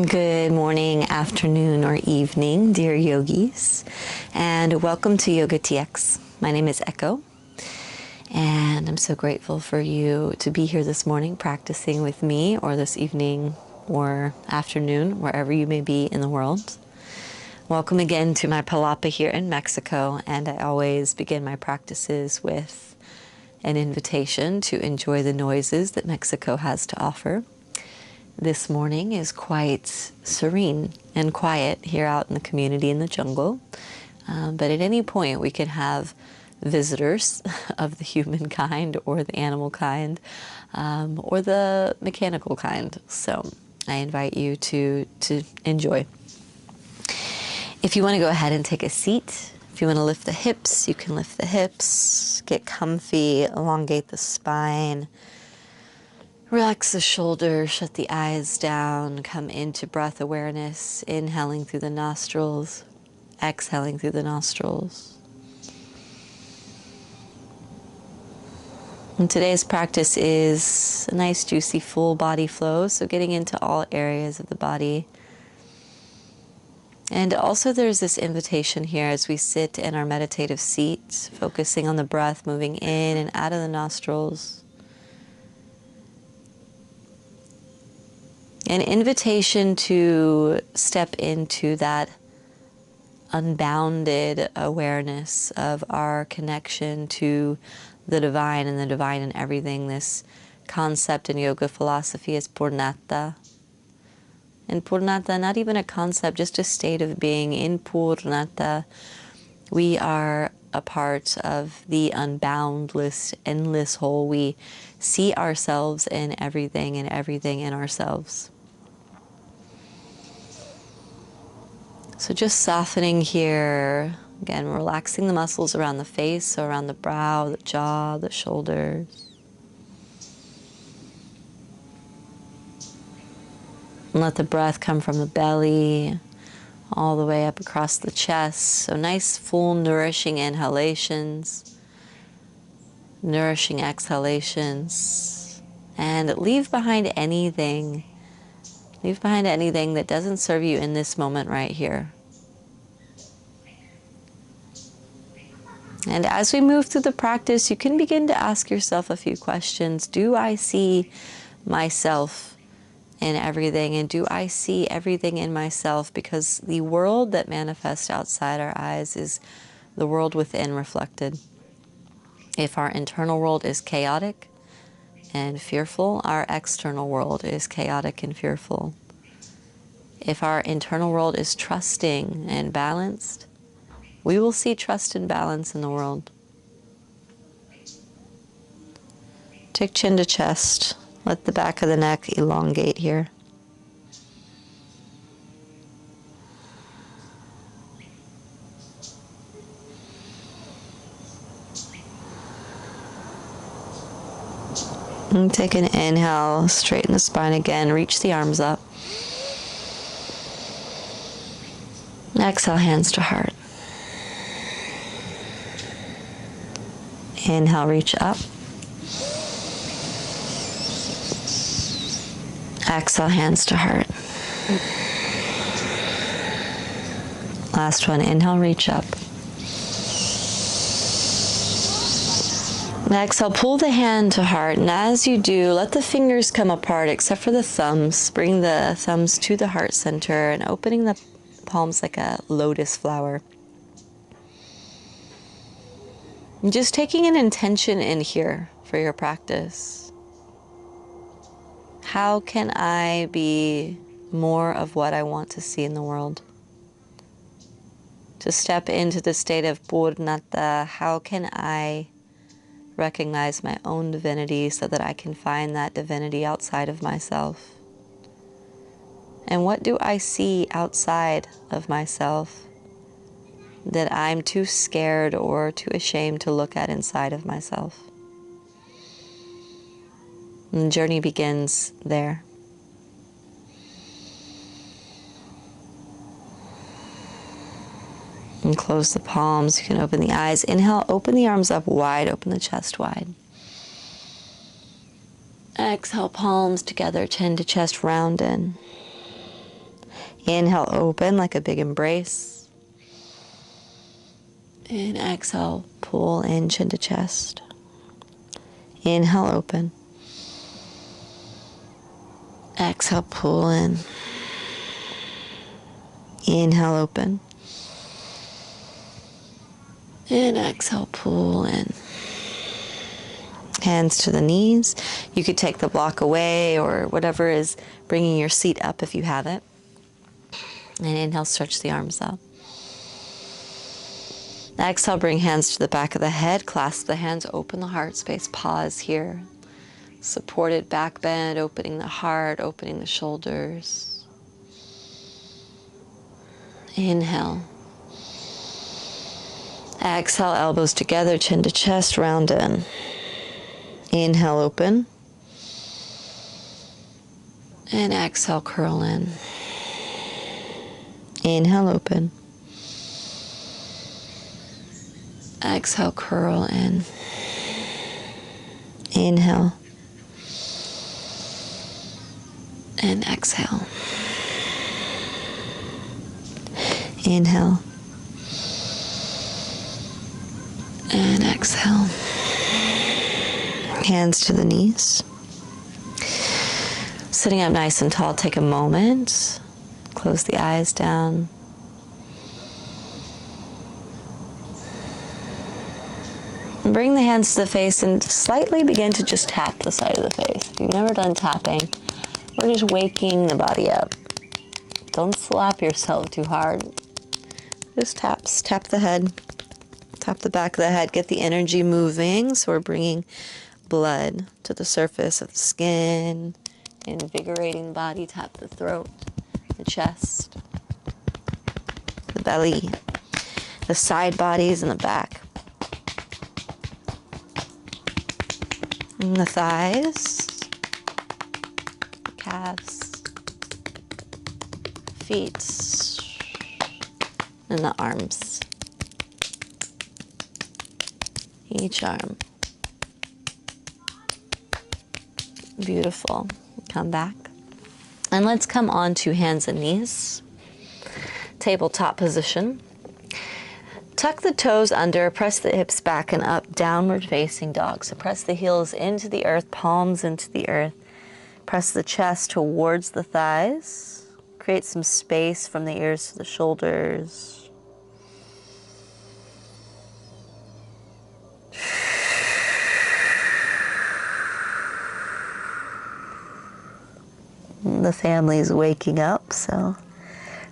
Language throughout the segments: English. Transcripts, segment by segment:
Good morning, afternoon, or evening, dear yogis, and welcome to Yoga TX. My name is Echo, and I'm so grateful for you to be here this morning practicing with me, or this evening or afternoon, wherever you may be in the world. Welcome again to my palapa here in Mexico, and I always begin my practices with an invitation to enjoy the noises that Mexico has to offer. This morning is quite serene and quiet here out in the community in the jungle. But at any point we can have visitors of the human kind or the animal kind or the mechanical kind. So I invite you to enjoy. If you want to go ahead and take a seat, if you want to lift the hips, you can lift the hips, get comfy, elongate the spine. Relax the shoulders, shut the eyes down, come into breath awareness, inhaling through the nostrils, exhaling through the nostrils. And today's practice is a nice, juicy, full body flow, so getting into all areas of the body. And also there's this invitation here as we sit in our meditative seat, focusing on the breath, moving in and out of the nostrils. An invitation to step into that unbounded awareness of our connection to the divine and the divine in everything. This concept in yoga philosophy is purnata. And purnata, not even a concept, just a state of being. In purnata, we are a part of the unboundless, endless whole. We see ourselves in everything and everything in ourselves. So just softening here, again, relaxing the muscles around the face, so around the brow, the jaw, the shoulders. And let the breath come from the belly all the way up across the chest. So nice, full, nourishing inhalations, nourishing exhalations. And leave behind anything that doesn't serve you in this moment right here. And as we move through the practice, you can begin to ask yourself a few questions. Do I see myself in everything? And do I see everything in myself? Because the world that manifests outside our eyes is the world within reflected. If our internal world is chaotic and fearful, our external world is chaotic and fearful. If our internal world is trusting and balanced, we will see trust and balance in the world. Take chin to chest. Let the back of the neck elongate here. And take an inhale, straighten the spine again, reach the arms up. Exhale, hands to heart. Inhale, reach up. Exhale, hands to heart. Last one, inhale, reach up. Exhale, pull the hand to heart, and as you do, let the fingers come apart except for the thumbs. Bring the thumbs to the heart center and opening the palms like a lotus flower. And just taking an intention in here for your practice. How can I be more of what I want to see in the world? To step into the state of purnata, how can I recognize my own divinity so that I can find that divinity outside of myself? And what do I see outside of myself that I'm too scared or too ashamed to look at inside of myself? And the journey begins there. And close the palms. You can open the eyes. Inhale, open the arms up wide, open the chest wide. Exhale, palms together, chin to chest, round in. Inhale, open like a big embrace. And exhale, pull in, chin to chest. Inhale, open. Exhale, pull in. Inhale, open. And exhale, pull in. Hands to the knees. You could take the block away or whatever is bringing your seat up if you have it. And inhale, stretch the arms out. Exhale, bring hands to the back of the head. Clasp the hands, open the heart space. Pause here. Supported back bend, opening the heart, opening the shoulders. Inhale. Exhale, elbows together, chin to chest, round in. Inhale, open. And exhale, curl in. Inhale, open. Exhale, curl in. Inhale. And exhale. Inhale. And exhale. Hands to the knees. Sitting up nice and tall, take a moment. Close the eyes down. And bring the hands to the face and slightly begin to just tap the side of the face. If you've never done tapping, we're just waking the body up. Don't slap yourself too hard. Just taps. Tap the head. Tap the back of the head. Get the energy moving. So we're bringing blood to the surface of the skin. Invigorating the body. Tap the throat, the chest, the belly, the side bodies, and the back. And the thighs, the calves, feet, and the arms. Each arm. Beautiful. Come back. And let's come on to hands and knees. Tabletop position. Tuck the toes under, press the hips back and up, downward facing dog. So press the heels into the earth, palms into the earth. Press the chest towards the thighs. Create some space from the ears to the shoulders. The family's waking up, so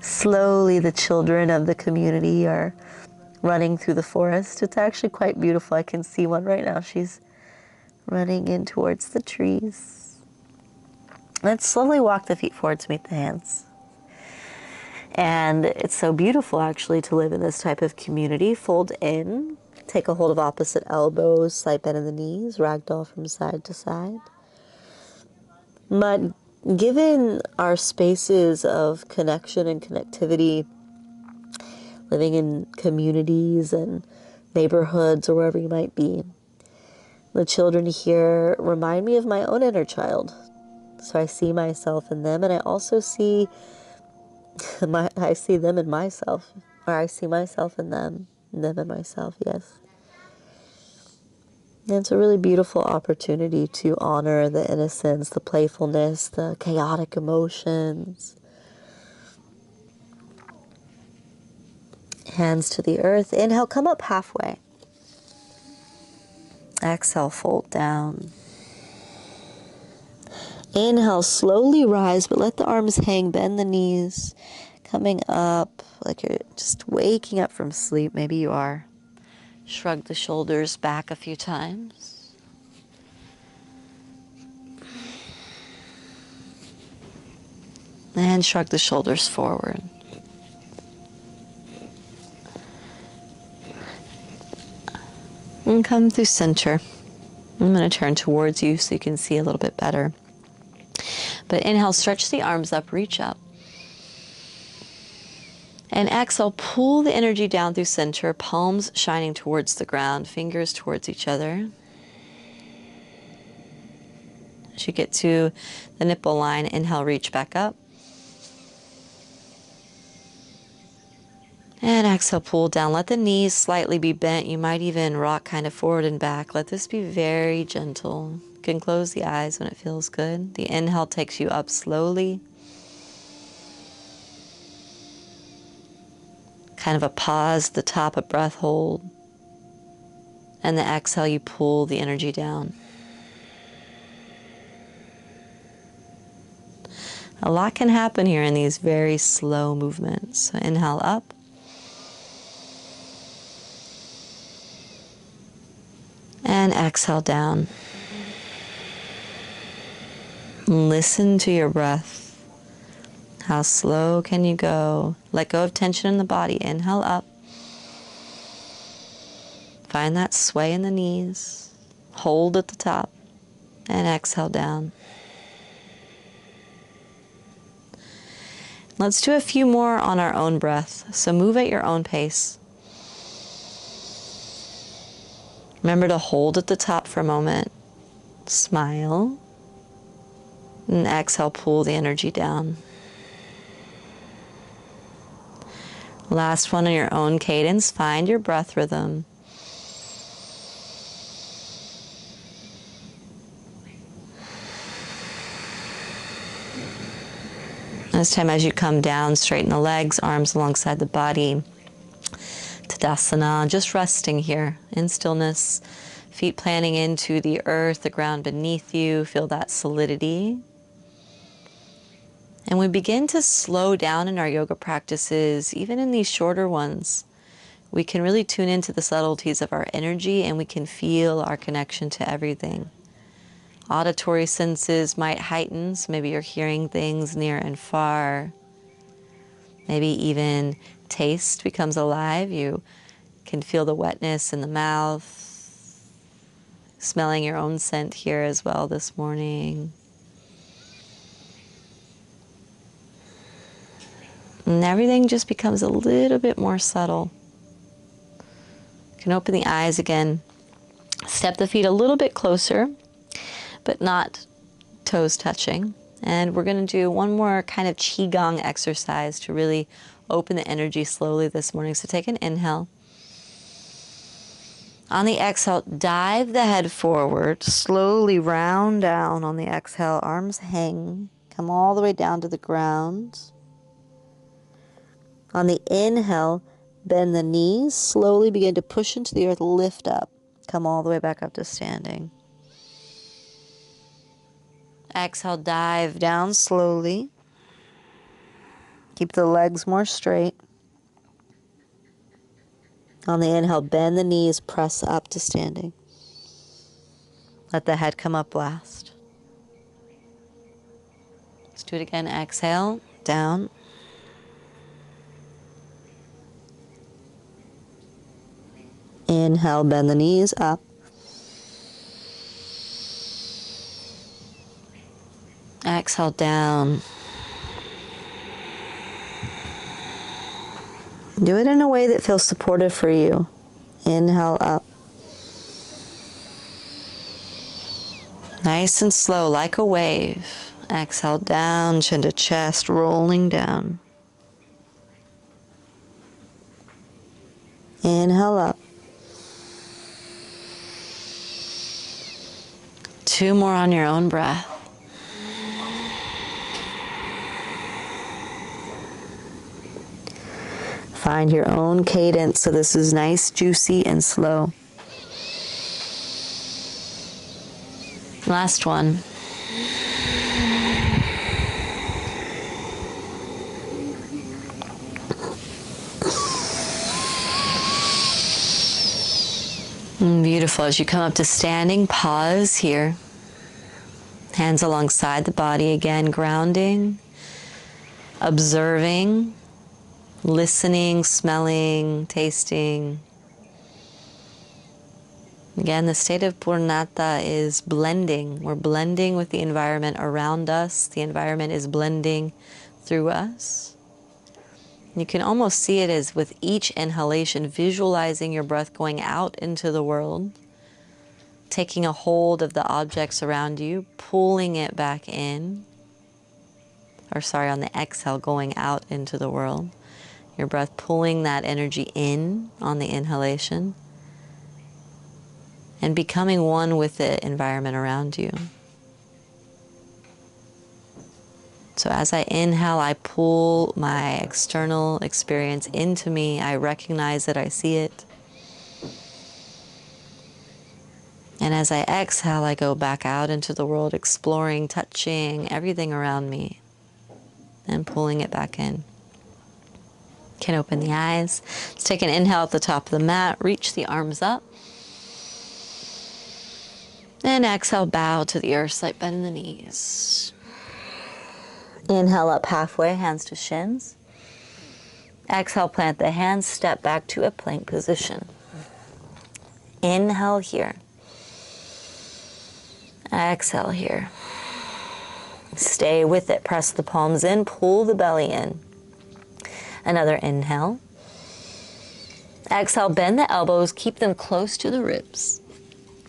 slowly the children of the community are running through the forest. It's actually quite beautiful. I can see one right now. She's running in towards the trees. Let's slowly walk the feet forward to meet the hands. And it's so beautiful actually to live in this type of community. Fold in, take a hold of opposite elbows, slight bend in the knees, ragdoll from side to side. But given our spaces of connection and connectivity, living in communities and neighborhoods or wherever you might be, the children here remind me of my own inner child. So I see myself in them, and I also see I see them in myself, or I see myself in them in myself, yes. And it's a really beautiful opportunity to honor the innocence, the playfulness, the chaotic emotions. Hands to the earth. Inhale, come up halfway. Exhale, fold down. Inhale, slowly rise, but let the arms hang, bend the knees, coming up like you're just waking up from sleep. Maybe you are. Shrug the shoulders back a few times. And shrug the shoulders forward. And come through center. I'm going to turn towards you so you can see a little bit better. But inhale, stretch the arms up, reach up. And exhale, pull the energy down through center, palms shining towards the ground, fingers towards each other. As you get to the nipple line, inhale, reach back up. And exhale, pull down. Let the knees slightly be bent. You might even rock kind of forward and back. Let this be very gentle. You can close the eyes when it feels good. The inhale takes you up slowly. Kind of a pause at the top, a breath hold. And the exhale, you pull the energy down. A lot can happen here in these very slow movements. So inhale up. And exhale down. Listen to your breath. How slow can you go? Let go of tension in the body. Inhale up. Find that sway in the knees. Hold at the top. And exhale down. Let's do a few more on our own breath. So move at your own pace. Remember to hold at the top for a moment. Smile. And exhale, pull the energy down. Last one on your own cadence. Find your breath rhythm. This time as you come down, straighten the legs, arms alongside the body. Tadasana, just resting here in stillness. Feet planting into the earth, the ground beneath you. Feel that solidity. And we begin to slow down in our yoga practices, even in these shorter ones. We can really tune into the subtleties of our energy and we can feel our connection to everything. Auditory senses might heighten, so maybe you're hearing things near and far. Maybe even taste becomes alive. You can feel the wetness in the mouth. Smelling your own scent here as well this morning. And everything just becomes a little bit more subtle. You can open the eyes again. Step the feet a little bit closer, but not toes touching. And we're going to do one more kind of qigong exercise to really open the energy slowly this morning. So take an inhale. On the exhale, dive the head forward, slowly round down on the exhale, arms hang, come all the way down to the ground. On the inhale, bend the knees, slowly begin to push into the earth, lift up, come all the way back up to standing. Exhale, dive down slowly. Keep the legs more straight. On the inhale, bend the knees, press up to standing. Let the head come up last. Let's do it again. Exhale, down. Inhale, bend the knees, up. Exhale, down. Do it in a way that feels supportive for you. Inhale, up. Nice and slow, like a wave. Exhale, down, chin to chest, rolling down. Inhale, up. 2 more on your own breath. Find your own cadence, so this is nice, juicy, and slow. Last one. Beautiful. As you come up to standing, pause here. Hands alongside the body again, grounding, observing, listening, smelling, tasting. Again, the state of Purnata is blending. We're blending with the environment around us. The environment is blending through us. You can almost see it as with each inhalation, visualizing your breath going out into the world, taking a hold of the objects around you, pulling it back in. Or sorry, on the exhale, going out into the world. Your breath pulling that energy in on the inhalation and becoming one with the environment around you. So as I inhale, I pull my external experience into me. I recognize it, I see it. And as I exhale, I go back out into the world, exploring, touching everything around me and pulling it back in. Can open the eyes. Let's take an inhale at the top of the mat, reach the arms up. And exhale, bow to the earth, slight bend in the knees. Inhale up halfway, hands to shins. Exhale, plant the hands, step back to a plank position. Inhale here. Exhale here. Stay with it. Press the palms in, pull the belly in. Another inhale. Exhale, bend the elbows, keep them close to the ribs.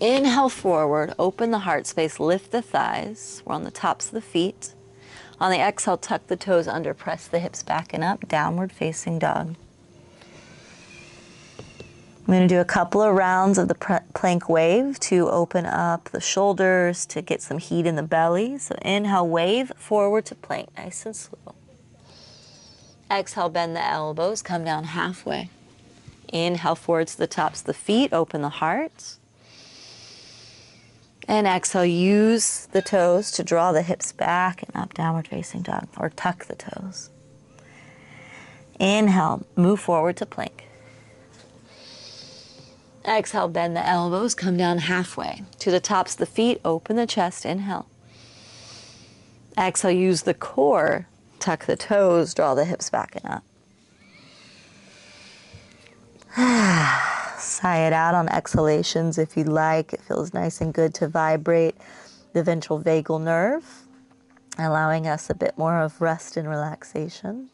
Inhale forward, open the heart space, lift the thighs. We're on the tops of the feet. On the exhale, tuck the toes under, press the hips back and up, downward facing dog. I'm going to do a couple of rounds of the plank wave to open up the shoulders, to get some heat in the belly. So inhale, wave forward to plank, nice and slow. Exhale, bend the elbows, come down halfway. Inhale forward to the tops of the feet, open the heart. And exhale, use the toes to draw the hips back and up, downward facing dog, or tuck the toes. Inhale, move forward to plank. Exhale, bend the elbows, come down halfway. To the tops of the feet, open the chest, inhale. Exhale, use the core, tuck the toes, draw the hips back and up. Sigh it out on exhalations if you like. It feels nice and good to vibrate the ventral vagal nerve, allowing us a bit more of rest and relaxation.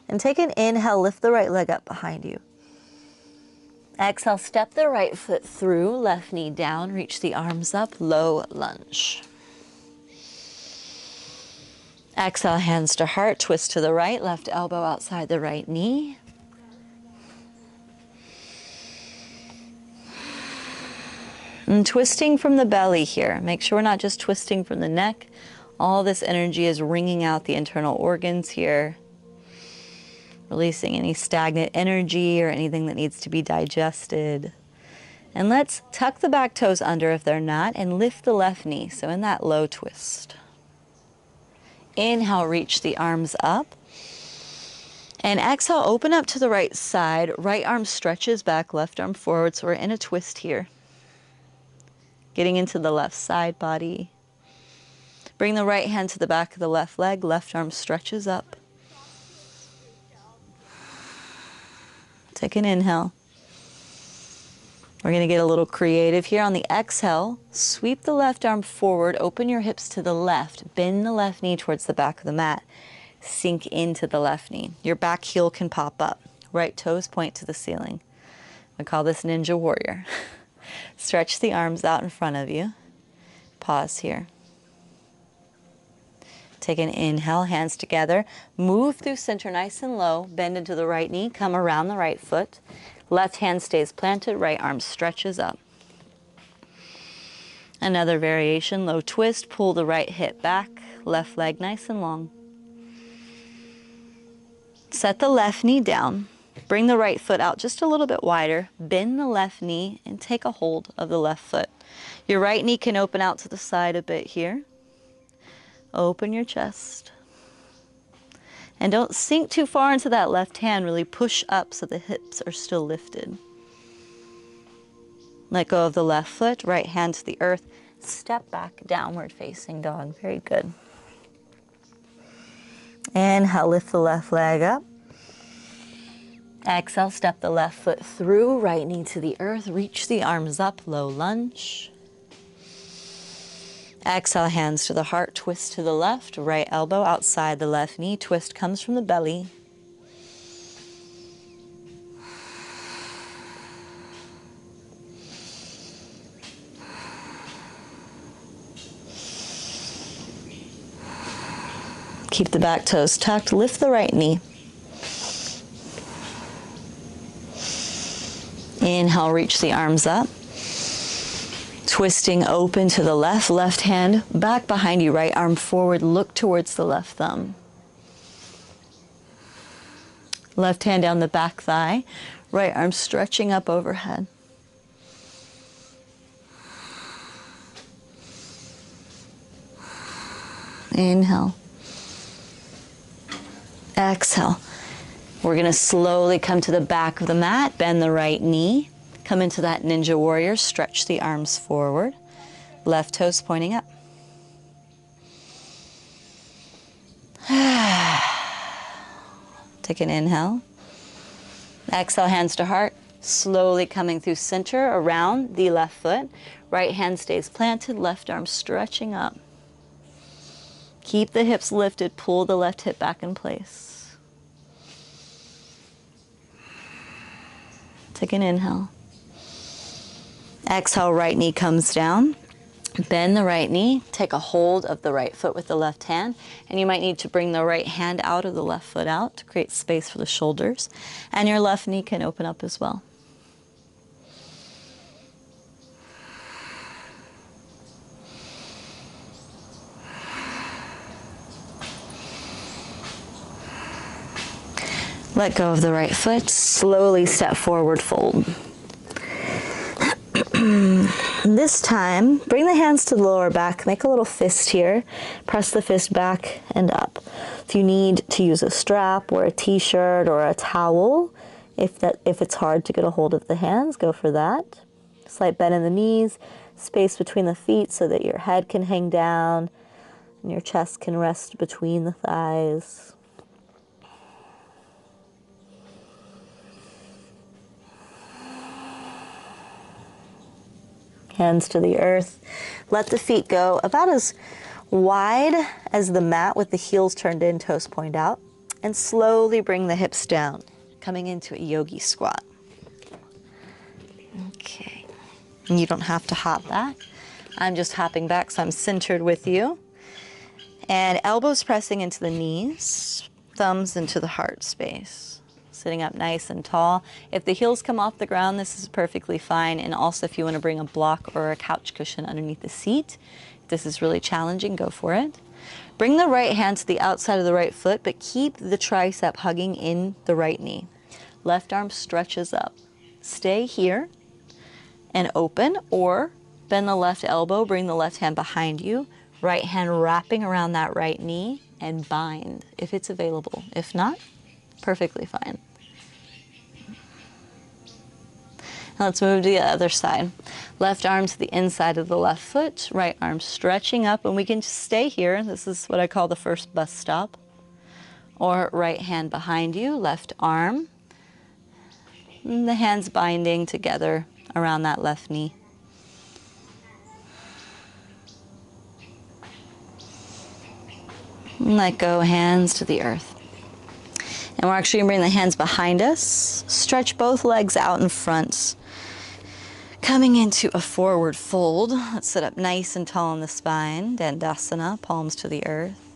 And take an inhale, lift the right leg up behind you. Exhale, step the right foot through, left knee down, reach the arms up, low lunge. Exhale, hands to heart, twist to the right, left elbow outside the right knee. And twisting from the belly here. Make sure we're not just twisting from the neck. All this energy is wringing out the internal organs here, releasing any stagnant energy or anything that needs to be digested. And let's tuck the back toes under if they're not, and lift the left knee. So in that low twist. Inhale, reach the arms up. And exhale, open up to the right side. Right arm stretches back, left arm forward. So we're in a twist here. Getting into the left side body. Bring the right hand to the back of the left leg. Left arm stretches up. Take an inhale. We're going to get a little creative here. On the exhale, sweep the left arm forward. Open your hips to the left. Bend the left knee towards the back of the mat. Sink into the left knee. Your back heel can pop up. Right toes point to the ceiling. We call this Ninja Warrior. Stretch the arms out in front of you. Pause here. Take an inhale, hands together. Move through center nice and low. Bend into the right knee. Come around the right foot. Left hand stays planted. Right arm stretches up. Another variation, low twist. Pull the right hip back. Left leg nice and long. Set the left knee down. Bring the right foot out just a little bit wider. Bend the left knee and take a hold of the left foot. Your right knee can open out to the side a bit here. Open your chest. And don't sink too far into that left hand. Really push up so the hips are still lifted. Let go of the left foot, right hand to the earth. Step back, downward facing dog. Very good. Inhale, lift the left leg up. Exhale, step the left foot through, right knee to the earth. Reach the arms up, low lunge. Exhale, hands to the heart, twist to the left, right elbow outside the left knee. Twist comes from the belly. Keep the back toes tucked, lift the right knee. Inhale, reach the arms up. Twisting open to the left, left hand back behind you, right arm forward, look towards the left thumb. Left hand down the back thigh, right arm stretching up overhead. Inhale. Exhale. We're going to slowly come to the back of the mat, bend the right knee, come into that ninja warrior, stretch the arms forward, left toes pointing up. Take an inhale. Exhale, hands to heart, slowly coming through center around the left foot. Right hand stays planted, left arm stretching up. Keep the hips lifted, pull the left hip back in place. Take an inhale. Exhale, right knee comes down. Bend the right knee, take a hold of the right foot with the left hand, and you might need to bring the right hand out of the left foot out to create space for the shoulders, and your left knee can open up as well. Let go of the right foot, slowly step forward, fold. This time, bring the hands to the lower back, make a little fist here, press the fist back and up. If you need to use a strap or a t-shirt or a towel, if it's hard to get a hold of the hands, go for that. Slight bend in the knees, space between the feet so that your head can hang down and your chest can rest between the thighs. Hands to the earth. Let the feet go about as wide as the mat with the heels turned in, toes point out. And slowly bring the hips down, coming into a yogi squat. Okay. And you don't have to hop back. I'm just hopping back, so I'm centered with you. And elbows pressing into the knees, thumbs into the heart space. Sitting up nice and tall. If the heels come off the ground, this is perfectly fine. And also if you want to bring a block or a couch cushion underneath the seat, if this is really challenging, go for it. Bring the right hand to the outside of the right foot, but keep the tricep hugging in the right knee. Left arm stretches up. Stay here and open, or bend the left elbow, bring the left hand behind you, right hand wrapping around that right knee and bind if it's available. If not, perfectly fine. Now let's move to the other side. Left arm to the inside of the left foot, right arm stretching up, and we can just stay here. This is what I call the first bus stop. Or right hand behind you, left arm, and the hands binding together around that left knee. And let go, hands to the earth. And we're actually going to bring the hands behind us, stretch both legs out in front, coming into a forward fold. Let's sit up nice and tall on the spine, Dandasana, palms to the earth.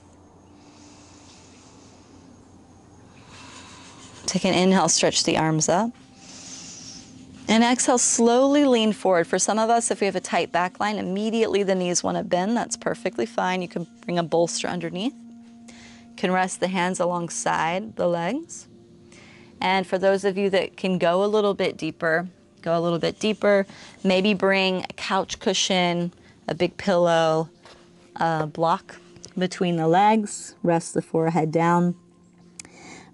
Take an inhale, stretch the arms up. And exhale, slowly lean forward. For some of us, if we have a tight back line, immediately the knees want to bend. That's perfectly fine. You can bring a bolster underneath. You can rest the hands alongside the legs. And for those of you that can go a little bit deeper, go a little bit deeper. Maybe bring a couch cushion, a big pillow, a block between the legs. Rest the forehead down.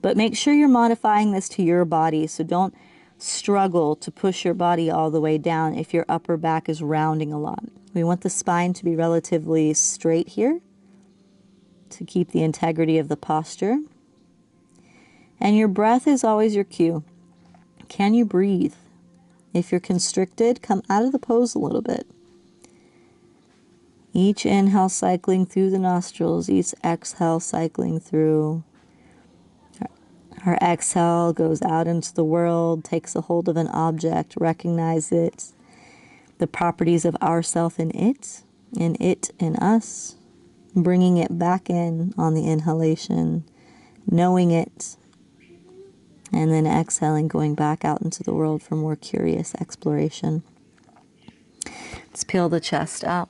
But make sure you're modifying this to your body, so don't struggle to push your body all the way down if your upper back is rounding a lot. We want the spine to be relatively straight here to keep the integrity of the posture. And your breath is always your cue. Can you breathe? If you're constricted, come out of the pose a little bit. Each inhale cycling through the nostrils, each exhale cycling through. Our exhale goes out into the world, takes a hold of an object, recognize it, the properties of ourself in it in us, bringing it back in on the inhalation, knowing it, And then exhaling, going back out into the world for more curious exploration. Let's peel the chest up.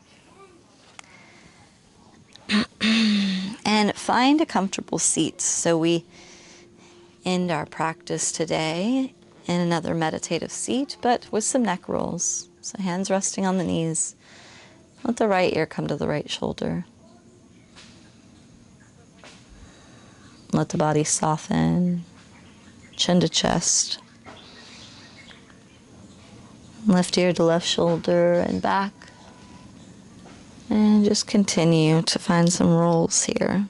And find a comfortable seat. So we end our practice today in another meditative seat, but with some neck rolls. So hands resting on the knees. Let the right ear come to the right shoulder. Let the body soften, chin to chest. Left ear to left shoulder and back. And just continue to find some rolls here.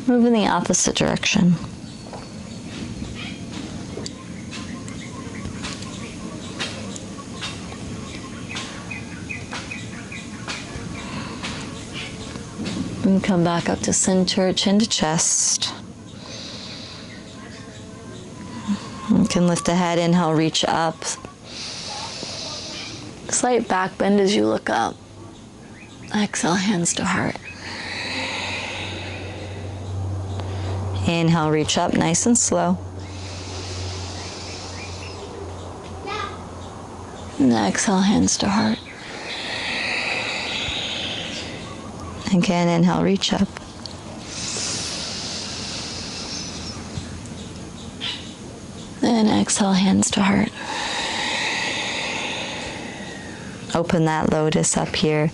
Move in the opposite direction. And come back up to center, chin to chest. You can lift the head, inhale, reach up. Slight back bend as you look up. Exhale, hands to heart. Inhale, reach up, nice and slow. And exhale, hands to heart. Again, inhale, reach up. And exhale, hands to heart. Open that lotus up here,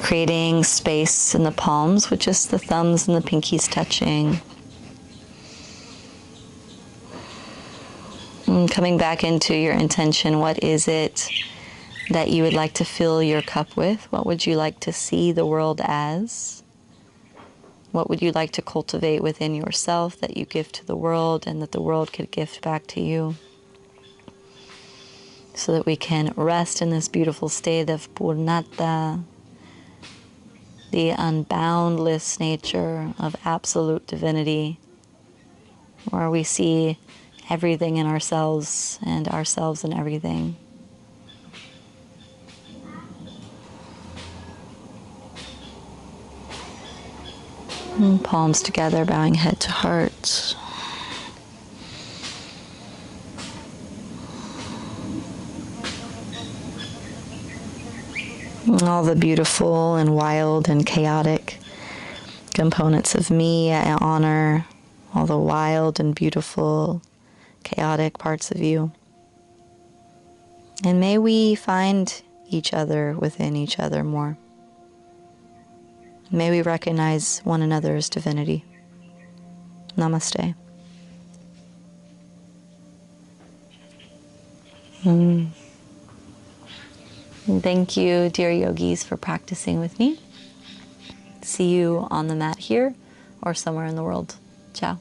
creating space in the palms with just the thumbs and the pinkies touching. And coming back into your intention, what is it that you would like to fill your cup with? What would you like to see the world as? What would you like to cultivate within yourself that you give to the world and that the world could gift back to you? So that we can rest in this beautiful state of purnata, the unboundless nature of absolute divinity, where we see everything in ourselves and ourselves in everything. And palms together, bowing head to heart. All the beautiful and wild and chaotic components of me, I honor all the wild and beautiful, chaotic parts of you. And may we find each other within each other more. May we recognize one another as divinity. Namaste. And thank you, dear yogis, for practicing with me. See you on the mat here or somewhere in the world. Ciao.